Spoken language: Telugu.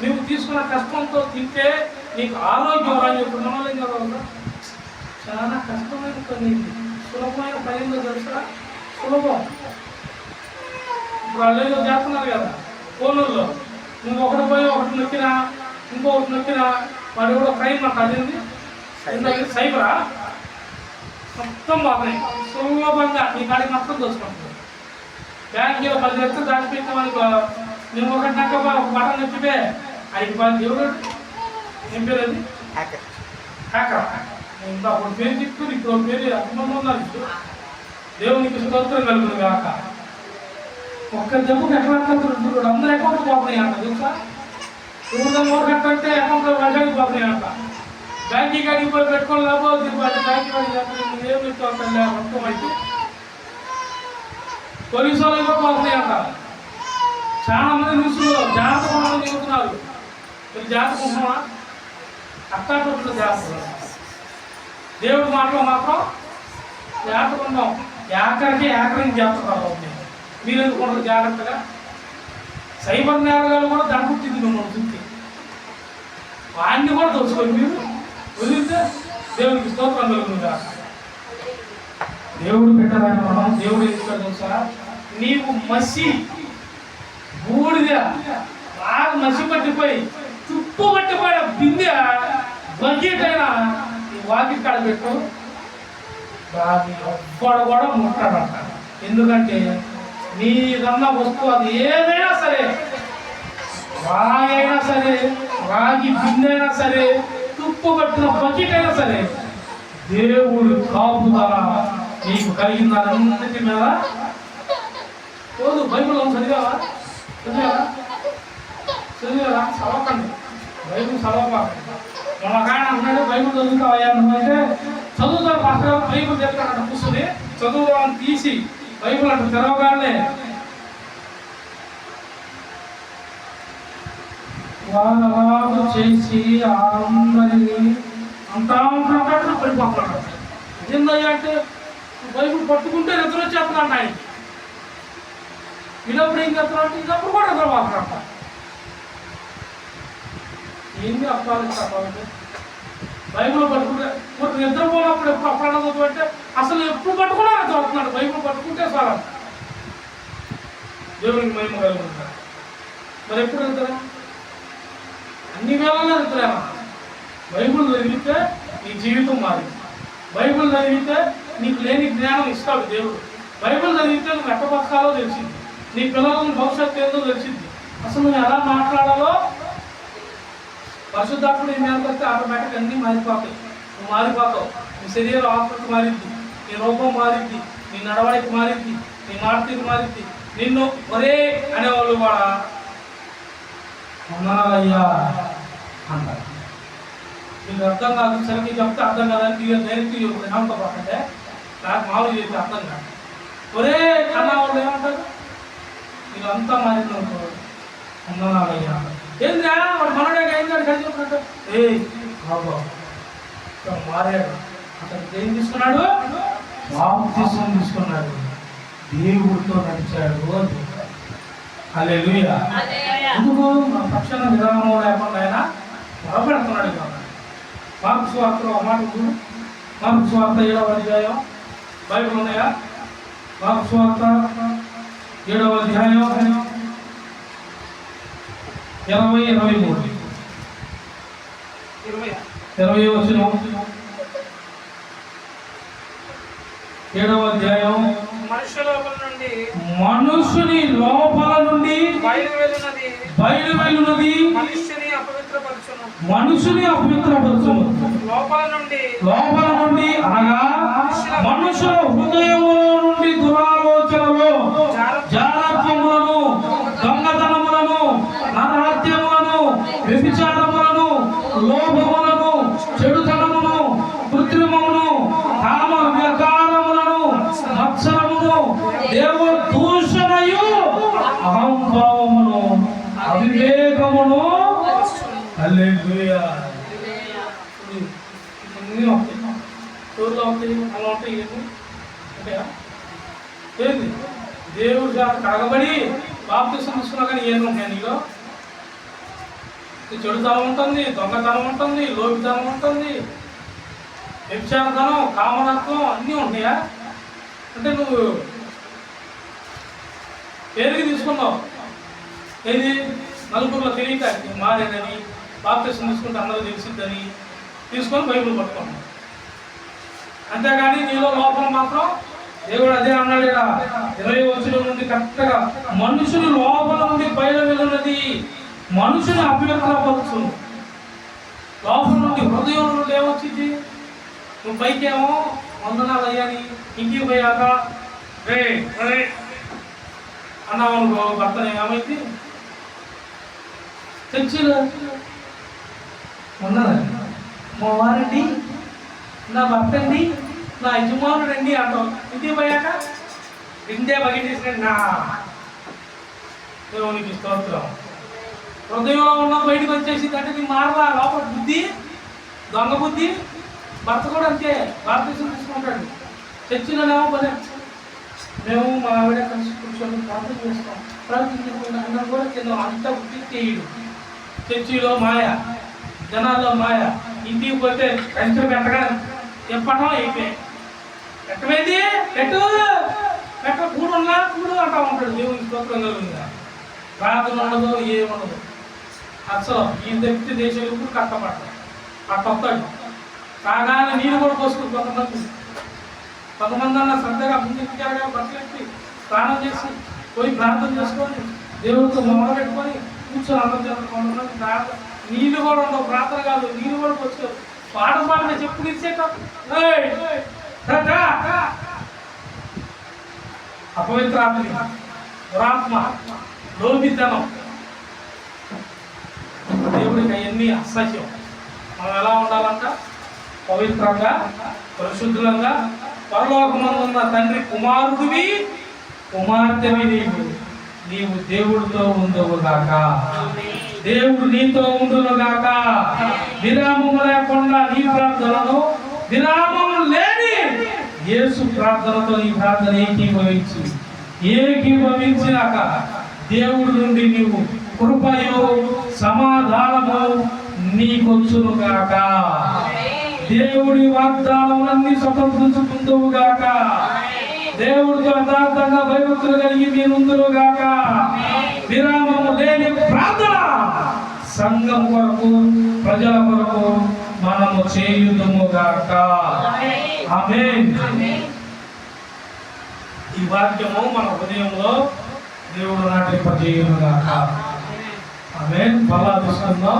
నువ్వు తీసుకున్న కష్టంతో తింటే నీకు ఆరోగ్యం రాని చెప్పిన చాలా కష్టమైన పని. సులభమైన పని ఏందో తెలుసా? సులభం. ఇప్పుడు వాళ్ళు ఏదో చేస్తున్నారు కదా ఫోన్లలో, నువ్వు ఒకటి పోయి ఒకటి నొక్కినా ఇంకొకటి నొక్కినా వాడు కూడా క్రైమ్ అంట. అదేంటి సైబరా మొత్తం బాగున్నాయి. సులభంగా నీ కాడికి మొత్తం దోచుకుంటుంది. బ్యాంకులో 10 లక్షలు దాచిపెట్టామనుకో, నువ్వు ఒకటి నాక ఒక బటన్ నొక్కితే 5 రూపాయలు దేవుడు నింపేది హ్యాకర్. ఇంకా ఒకటి పేరు చెప్తూ ఇప్పుడు ఒక పేరు అభిమానం ఉన్నారు. దేవునికి స్తోత్రం కలుగుతుంది కాక. ఒక్క దెబ్బకు ఎట్లా కలుగుతుంది? అందరూ అకౌంట్లు పోతున్నాయి అంట తెలుసా? ఊరిలో 3 కట్టంటే అకౌంట్లో వడ్డీకి పోతున్నాయి అంట. బ్యాంకీ గాడికి పోయి పెట్టుకోవాలి లేకపోతే బ్యాంకీ వాడికి చెప్పండి ఏం పెట్టుకోవాలి మొత్తం అయితే పోలీసు వాళ్ళు కూడా పోతున్నాయి అంట. చాలా మంది న్యూస్లో జాగ్రత్త చెబుతున్నారు. మీరు జాగ్రత్త ఉంటున్నావా? అట్టాపట్లు జాగ్రత్త. దేవుడి మాటలో మాత్రం జాగ్రత్తగా ఉన్నాం. ఏకరికి జాగ్రత్త. మీరు ఎందుకు ఉండదు జాగ్రత్తగా? సైబర్ నేరగాలు కూడా దంపుట్టింది మిమ్మల్ని చూసి. వాడిని కూడా దోచుకొని మీరు వదిలితే దేవుడికి స్తోత్రం కలుగుతుందా? దేవుడు పెట్టాలని మనం దేవుడు ఎందుకు తెలుసా? నీవు మసి బూడిద బాగా మసి పట్టిపోయి తుప్పు పట్టిపోయిన బిందె బకెట్ అయినా నీ వాకి కాడ పెట్టు, దాన్ని ఒక్కడు కూడా ముట్టాడంట. ఎందుకంటే నీదన్న వస్తువు అది ఏదైనా సరే, రాయి అయినా సరే, రాగి బిందె అయినా సరే, తుప్పు పట్టిన బకెట్ అయినా సరే, దేవుడు కాపుదల నీకు కలిగిందన్నింటి మీద పోదు. బైబిల్ చదివావా? చదవకండి. బైబిల్ చదవకండి. మన ఆయన అన్నాడు బైబిల్ చదువుతావయ్యా నువ్వంటే చదువుతావు. పాస్టర్ బైబిల్ చెప్తాడంట. కూర్చొని చదువుదామని తీసి బైబిల్ అంట తెరవగానే వాళ్ళు చేసి అందరినీ అంతా పడిపోతున్నాడు. ఏందయ్యా అంటే బైబిల్ పట్టుకుంటే నిద్ర వచ్చేస్తున్నాడు ఆయన. ఇదప్పుడు ఏం చేస్తున్నాడు అంటే ఇదప్పుడు కూడా నిద్రపోతున్నాడు. ఏంది అప్పాలంటే బైబిల్ పట్టుకుంటే ఇప్పుడు నిద్రపోయినప్పుడు ఎప్పుడు అప్పుడన్నా చదువుతుంటే అసలు ఎప్పుడు పట్టుకున్నా చదువుతున్నాడు. బైబిల్ పట్టుకుంటే చాలా దేవునికి మహిమ కలుగుతుంటాడు. మరి ఎప్పుడు వెళ్తారా? అన్ని వేళల్లో వెళ్తారేమో. బైబిల్ చదివితే నీ జీవితం మారింది. బైబిల్ చదివితే నీకు లేని జ్ఞానం ఇస్తాడు దేవుడు. బైబిల్ చదివితే నువ్వు ఎట్ట బతకాలో తెలిసింది. నీ పిల్లలను భవిష్యత్తు ఏందో తెలిసింది. అసలు నువ్వు ఎలా మాట్లాడాలో పరిశుద్ధాత్ముడు ఏం చేస్తే ఆటోమేటిక్ అన్నీ మారిపోతాయి. నువ్వు మారిపోతావు. నీ శరీరం ఆకృతి మారింది, నీ రూపం మారింది, నీ నడవడికి మారింది, నీ మాట తీరు మారింది. నిన్ను ఒరే అనేవాళ్ళు కూడా అన్నారయ్యా అంటారు. నీకు అర్థం కాదు, సరిగ్గా చెప్తే అర్థం కాదని డైరెక్ట్ ఏమంతా పక్కటే నాకు మామూలు చెప్పి అర్థం కాదు. ఒరే అన్నవాళ్ళు ఏమంటారు? నీకు అంతా మారింది అనుకో అన్నారయ్యా. ఏంద్రా వాడు మనడే అయిందాడు కలిసినట్టు ఏ బాబా మారాడు. అతను ఏం తీసుకున్నాడు? బాప్తిసం తీసుకున్నాడు, దేవుడితో నడిచాడు అని. హల్లెలూయా. ఎందుకు మన పక్షాన విధానం లేకుండా ఆయన మొరపెడుతున్నాడు కదా. మార్కు సువార్తలో ఒక మాట ఉంది. మార్కు సువార్త 7వ అధ్యాయం బైబిల్ ఉన్నాయా? మార్కు సువార్త 7వ అధ్యాయం 20-23 20 వచనం. 7వ అధ్యాయం మనుషుని లోపల నుండి బయలువెళ్ళునది మనుషుని అపవిత్రపరచును. లోపల నుండి అనగా మనుషుల హృదయములో నుండి దురాలోచనలు, జారత్వములను, దొంగతనములను, నరహత్యములను, వ్యభిచారములను, లోభములను, చెడుతనమును, కృత్రిమమును, కామ వ్యకారములను, మత్సరమును, దేవదూషణయు, అహంభావమును, అవివేకమును. హల్లెలూయా. అన్నీ ఉంటాయి. టూర్లో ఉంటాయి, అలా ఉంటాయి. ఏంది దేవుడు కడగబడి బాప్తిసం తీసుకున్నా కానీ ఏమి ఉంటాయి నీలో? చెడుతనం ఉంటుంది, దొంగతనం ఉంటుంది, లోపితనం ఉంటుంది, వ్యభిచారతనం, కామనత్వం అన్నీ ఉంటాయా? అంటే నువ్వు పేరుకి తీసుకున్నావు, ఏది నలుగురిలో తెలియక మారేనని, బాప్తిసం తీసుకుంటే అందరూ తెలిసిద్దని తీసుకొని బైబిల్ పట్టుకున్నావు. అంతేగాని నీలో లోపల మాత్రం దేవుడు అదే అన్నాడు. 20 వచనం నుండి కరెక్ట్గా, మనుషుని లోపల నుండి బయలు వెళ్ళినది మనుషుని అపవిత్రపరచు. లోపల నుండి, హృదయం నుండి ఏమొచ్చింది? నువ్వు పైకేమో వందనాలు అయ్యాని, ఇంటికి పోయాక రే రే అన్నావు అనుకో, భర్తను ఏమైంది? చర్చిలో ఉన్నదా మా వారండి, నా భర్త అండి, నా యజమానుడు అండి అంటావు. ఇంటికి పోయాక ఇంటే బగిటేసిన నా దేవునికి స్తోత్రం. హృదయంలో ఉన్నది బయటకు వచ్చేసింది అంటే నీ మారలా. లోపల బుద్ధి, దొంగ బుద్ధి. భర్త కూడా అంతే, బాప్తిసం తీసుకుంటాడు. చర్చిలోనేమో పదే మేము మా ఆవిడ కలిసి కూర్చొని ప్రార్థన చేస్తాం, ప్రార్థించుకుంటే అందరం కూడా కింద అంత బుద్ధి చేయడు. చర్చిలో మాయ, జనాల్లో మాయ. ఇంటికి పోతే కంచెలు పెట్టగా చెప్పటం అయిపోయి ఎట్టమైంది ఎటు ఎట్ట కూడు ఉన్నా కూడు అంటా ఉంటాడు. దేవునికి స్తోత్రం కలుగుతుందా? ప్రార్థన ఉండదు, ఏముండదు అసలు. ఈ వ్యక్తి దేశం ఇప్పుడు కట్టపడతాడు, అట్టొస్తాడు. కాగానే నీళ్ళు కూడా పోసుకుని కొంతమంది అన్న శ్రద్ధగా ముందుకు జరగా బట్టలెట్టి స్నానం చేసి పోయి ప్రార్థన చేసుకొని దేవుడితో మొదలు పెట్టుకొని కూర్చొని అందరం చేస్తారు. కొంతమంది ప్రార్థన నీళ్ళు కూడా ఉండవు, ప్రార్థన కాదు, నీళ్ళు కూడా పోసుకోరు. పాట పాడిన చెప్పు తీసేట అపవిత్రాత్మ, దురాత్మ, లోభితనం, దేవుడికి అవన్నీ అసహ్యం. మనం ఎలా ఉండాలంట? పవిత్రంగా, పరిశుద్ధంగా, పరలోకమందున్న తండ్రి కుమారుడివి, కుమార్తెవి నీవు దేవుడితో ఉండుగాక. దేవుడు నీతో ఉండుగాక. విరామం లేకుండా నీ ప్రార్థనను, విరామం లేని యేసు ప్రార్థనతో నీ ప్రార్థన ఏకీభవించినాక దేవుడి నుండి నీవు కృపయో సమాధానము నీకొచ్చునుగాక. దేవుడి వాగ్దానములన్నీ స్వతంత్రించుకుందువుగాక. దేవుడితో యథార్థంగా భయభక్తులు కలిగి మీరుందురుగాక. విరామము లేని ప్రార్థన సంఘం కొరకు, ప్రజల కొరకు మనము చేయుదుముగాక. ఆమేన్. ఈ వాక్యము మన హృదయంలో దేవుడు నాటింపజేయునుగాక. ఆమేన్. బలా తీసుకుందాం.